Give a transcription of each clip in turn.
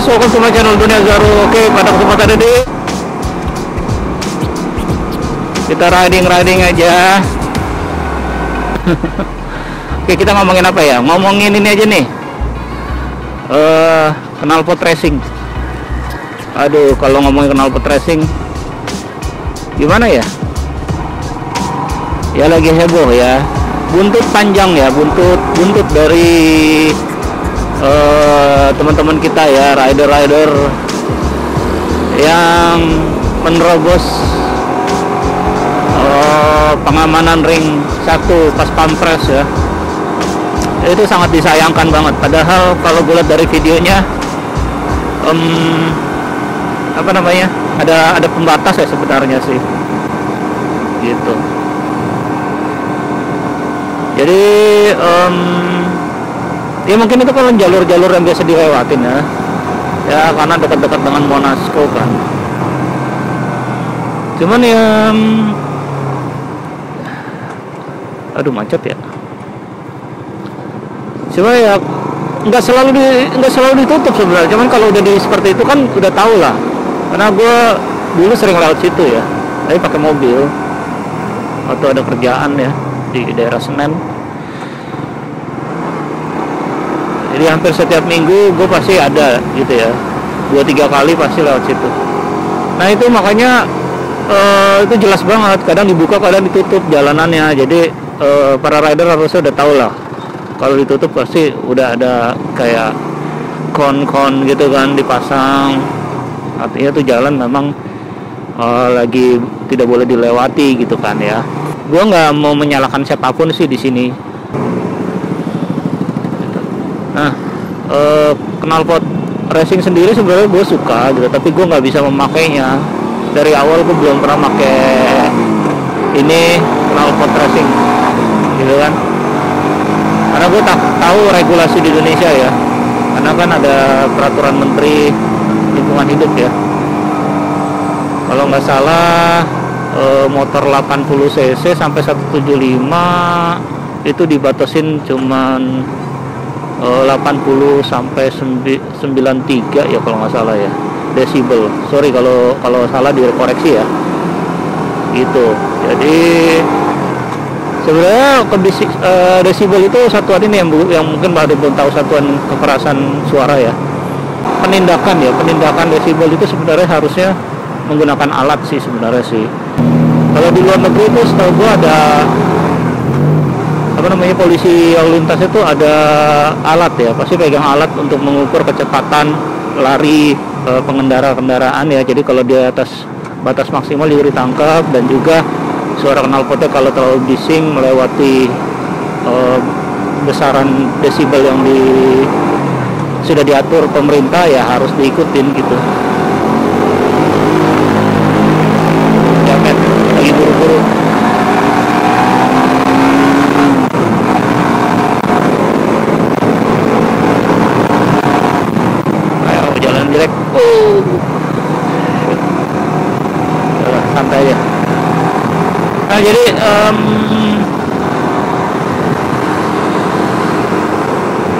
welcome to my channel Dunia Zaru. Oke, pada kesempatan ini kita riding aja. Oke, kita ngomongin apa ya? Ngomongin ini aja nih. Knalpot racing. Aduh, kalau ngomongin knalpot racing gimana ya? Ya lagi heboh ya. Buntut panjang ya, buntut dari teman-teman kita ya, rider yang menerobos pengamanan ring 1 pas pampres ya. Itu sangat disayangkan banget, padahal kalau gue lihat dari videonya apa namanya, ada pembatas ya sebenarnya sih gitu. Jadi ya mungkin itu kan jalur-jalur yang biasa dilewatin ya karena dekat-dekat dengan Monasco kan. Cuman yang aduh macet ya. Cuma ya nggak selalu ditutup sebenarnya. Cuman kalau udah seperti itu kan udah tahu lah. Karena gue dulu sering lewat situ ya, tapi pakai mobil atau ada kerjaan ya di daerah Senen. Jadi hampir setiap minggu gue pasti ada gitu ya, 2-3 kali pasti lewat situ. Nah itu makanya itu jelas banget, kadang dibuka kadang ditutup jalanannya. Jadi para rider harusnya udah tahu lah, kalau ditutup pasti udah ada kayak kon gitu kan dipasang, artinya tuh jalan memang lagi tidak boleh dilewati gitu kan ya. Gue nggak mau menyalahkan siapapun sih di sini. Nah, knalpot racing sendiri sebenarnya gue suka gitu, tapi gue nggak bisa memakainya. Dari awal gue belum pernah pakai ini knalpot racing gitu kan, karena gue tak tahu regulasi di Indonesia ya, karena kan ada peraturan Menteri Lingkungan Hidup ya. Kalau nggak salah motor 80 cc sampai 175 itu dibatasin cuman 80 sampai 93 ya kalau nggak salah ya, desibel. Sorry kalau salah dikoreksi ya gitu. Jadi sebenarnya desibel itu satuan ini yang mungkin belum tahu, satuan kekerasan suara ya. Penindakan desibel itu sebenarnya harusnya menggunakan alat sih sebenarnya sih. Kalau di luar negeri itu setahu gua ada apa namanya, polisi lalu lintas itu ada alat ya, pasti pegang alat untuk mengukur kecepatan lari pengendara kendaraan ya. Jadi kalau di atas batas maksimal juga ditangkap, dan juga suara knalpotnya kalau terlalu bising melewati besaran desibel yang sudah diatur pemerintah ya harus diikutin gitu. Ya kan, lagi buru-buru. Jelek, santai aja. Nah jadi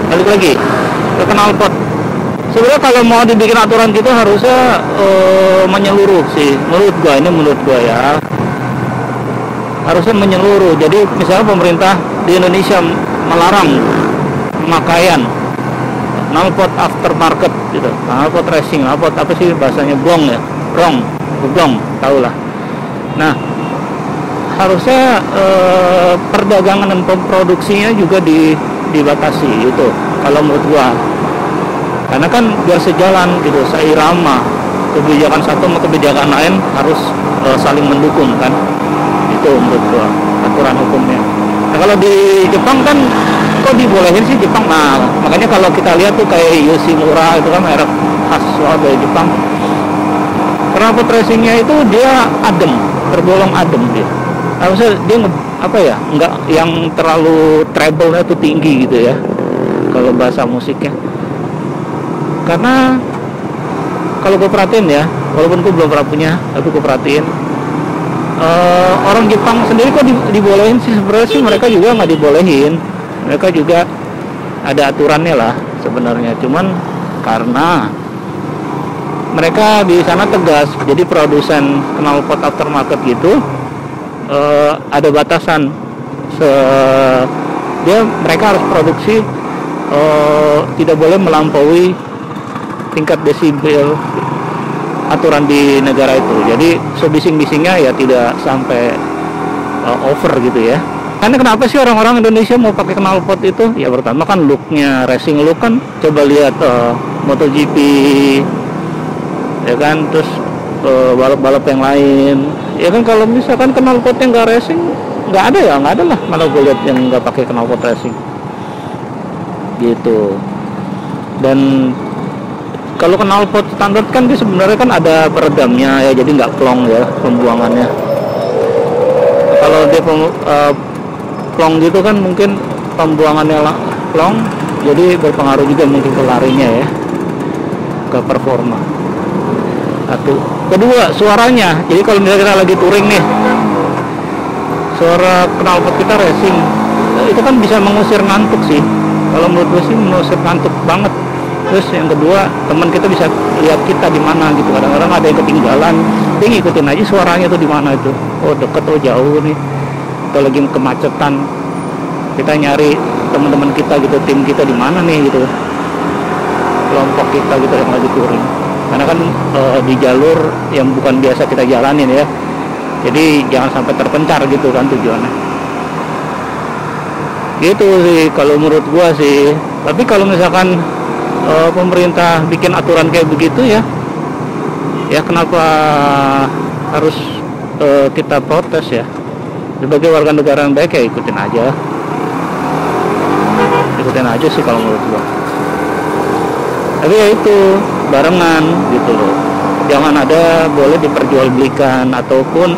balik lagi ke knalpot. Sebenarnya kalau mau dibikin aturan gitu harusnya menyeluruh sih, menurut gua ya, harusnya menyeluruh. Jadi misalnya pemerintah di Indonesia melarang pemakaian knalpot aftermarket gitu, knalpot racing, knalpot apa sih bahasanya, blong, tahu lah. Nah harusnya perdagangan dan produksinya juga dibatasi gitu kalau menurut gua, karena kan biar sejalan gitu, seirama, kebijakan satu sama kebijakan lain harus saling mendukung kan, itu menurut gua aturan hukumnya. Nah kalau di Jepang kan kok dibolehin sih Jepang. Nah makanya kalau kita lihat tuh kayak Yoshimura itu kan merek khas dari Jepang, knalpot racingnya itu dia adem, tergolong adem dia. Harusnya dia apa ya, nggak yang terlalu treble-nya tuh tinggi gitu ya kalau bahasa musiknya. Karena kalau gue perhatiin ya, walaupun gue belum pernah punya, tapi gue perhatiin orang Jepang sendiri kok dibolehin sih. Sebenarnya sih mereka juga nggak dibolehin, mereka juga ada aturannya lah sebenarnya. Cuman karena mereka di sana tegas, jadi produsen knalpot aftermarket gitu ada batasan. Mereka harus produksi tidak boleh melampaui tingkat desibel aturan di negara itu. Jadi sebising-bisingnya ya tidak sampai over gitu ya. Karena kenapa sih orang-orang Indonesia mau pakai knalpot itu? Ya pertama kan looknya, racing look kan, coba lihat MotoGP ya kan, terus balap-balap yang lain ya kan. Kalau misalkan knalpotnya nggak racing, nggak ada lah, mana gue lihat yang nggak pakai knalpot racing gitu. Dan kalau knalpot standar kan dia sebenarnya kan ada peredamnya ya, jadi nggak plong ya pembuangannya. Kalau dia plong gitu kan mungkin pembuangannya plong, jadi berpengaruh juga mungkin ke larinya ya, ke performa. Satu. Kedua, suaranya. Jadi kalau misalnya kita lagi touring nih, suara knalpot kita racing itu kan bisa mengusir ngantuk sih. Kalau menurut gue sih mengusir ngantuk banget. Terus yang kedua, teman kita bisa lihat kita di mana gitu. Kadang-kadang ada yang ketinggalan, dia ngikutin aja suaranya tuh di mana itu. Oh deket, oh jauh nih. Atau lagi kemacetan, kita nyari teman-teman kita gitu, tim kita di mana nih gitu, kelompok kita gitu yang lagi touring. Karena kan di jalur yang bukan biasa kita jalanin ya. Jadi jangan sampai terpencar gitu kan tujuannya. Gitu sih kalau menurut gua sih. Tapi kalau misalkan pemerintah bikin aturan kayak begitu ya kenapa harus kita protes ya? Sebagai warga negara yang baik ya ikutin aja sih kalau menurut gua. Tapi ya itu barengan gitu loh, jangan ada boleh diperjualbelikan ataupun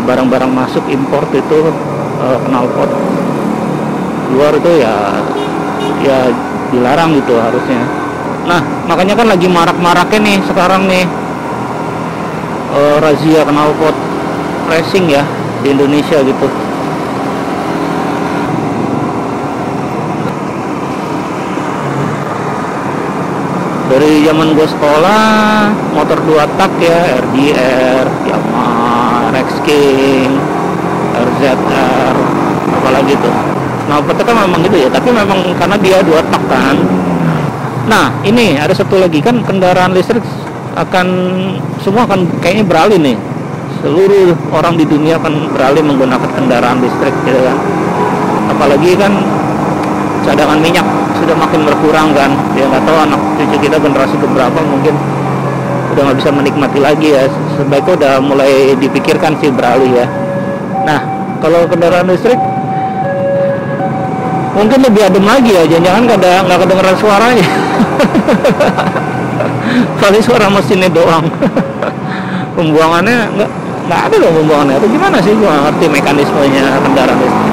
barang-barang masuk import itu knalpot luar itu ya dilarang gitu harusnya. Nah makanya kan lagi marak-maraknya nih sekarang nih razia knalpot racing ya di Indonesia gitu. Dari zaman gue sekolah, motor 2 tak ya, RDR, Yamaha, Rex King, RZR, apalagi tuh. Knalpotnya kan memang gitu ya, tapi memang karena dia 2 tak kan. Nah, ini ada satu lagi kan, kendaraan listrik semua akan kayaknya beralih nih. Seluruh orang di dunia akan beralih menggunakan kendaraan listrik gitu kan. Apalagi kan cadangan minyak sudah makin berkurang kan ya, nggak tahu anak cucu kita generasi keberapa mungkin udah nggak bisa menikmati lagi ya. Sebaiknya udah mulai dipikirkan sih beralih ya. Nah kalau kendaraan listrik mungkin lebih adem lagi ya, jangan-jangan nggak kedengeran suaranya. Paling suara mesinnya doang. Pembuangannya nggak ada dong pembuangannya, atau gimana sih, gua nggak ngerti mekanismenya kendaraan listrik.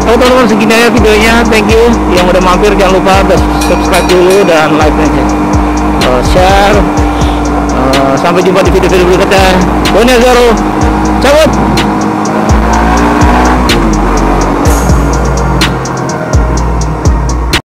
Oke teman-teman, segini aja videonya. Thank you yang udah mampir, jangan lupa subscribe dulu dan like aja, share. Sampai jumpa di video-video berikutnya. Donya Zaro cabut.